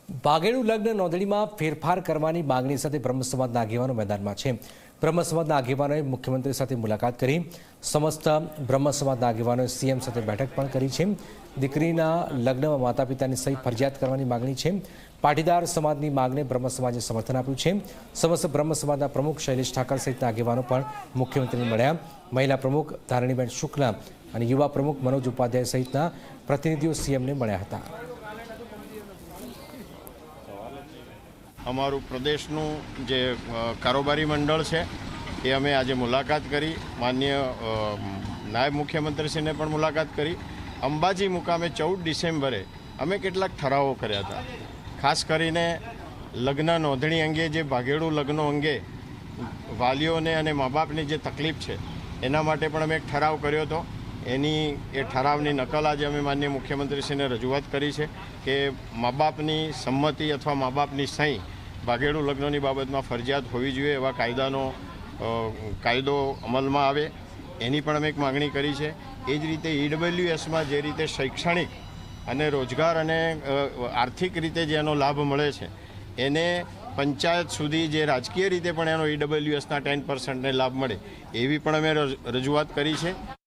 ભાગેડુ લગ્ન નોંધણીમાં ફેરફાર કરવાની માંગણી સાથે બ્રહ્મ સમાજના આગેવાનો મેદાનમાં છે। બ્રહ્મ સમાજના આગેવાનોએ મુખ્યમંત્રી સાથે મુલાકાત કરી। સમસ્ત બ્રહ્મ સમાજના આગેવાનોએ સીએમ સાથે બેઠક પણ કરી છે। દીકરીના લગ્નમાં માતા પિતાની સહી ફરજિયાત કરવાની માંગણી છે। પાટીદાર સમાજની માંગને બ્રહ્મ સમાજે સમર્થન આપ્યું છે। સમસ્ત બ્રહ્મ સમાજના પ્રમુખ શૈલેષ ઠાકર સહિતના આગેવાનો પણ મુખ્યમંત્રીને મળ્યા। મહિલા પ્રમુખ ધારણીબેન શુક્લા અને યુવા પ્રમુખ મનોજ ઉપાધ્યાય સહિતના પ્રતિનિધિઓ સીએમને મળ્યા હતા। અમારું પ્રદેશનું જે કારોબારી મંડળ છે એ અમે આજે મુલાકાત કરી। માનનીય નાયબ મુખ્યમંત્રીશ્રીને પણ મુલાકાત કરી। અંબાજી મુકામે 14 ડિસેમ્બરે અમે કેટલાક ઠરાવો કર્યા હતા। ખાસ કરીને લગ્ન નોંધણી અંગે જે ભાગેડુ લગ્નો અંગે વાલીઓને અને મા બાપની જે તકલીફ છે એના માટે પણ અમે એક ઠરાવ કર્યો હતો। એની એ ઠરાવની નકલ આજે અમે માનનીય મુખ્યમંત્રીશ્રીને રજૂઆત કરી છે કે મા બાપની સંમતિ અથવા મા બાપની સહી ભાગેડુ લગ્નની બાબતમાં ફરજિયાત હોવી જોઈએ, એવા કાયદો અમલમાં આવે એની પણ અમે એક માગણી કરી છે। એ જ રીતે ઈડબ્લ્યુએસમાં જે રીતે શૈક્ષણિક અને રોજગાર અને આર્થિક રીતે જેનો લાભ મળે છે એને પંચાયત સુધી જે રાજકીય રીતે પણ એનો ઈડબ્લ્યુએસના 10% લાભ મળે એવી પણ અમે રજૂઆત કરી છે।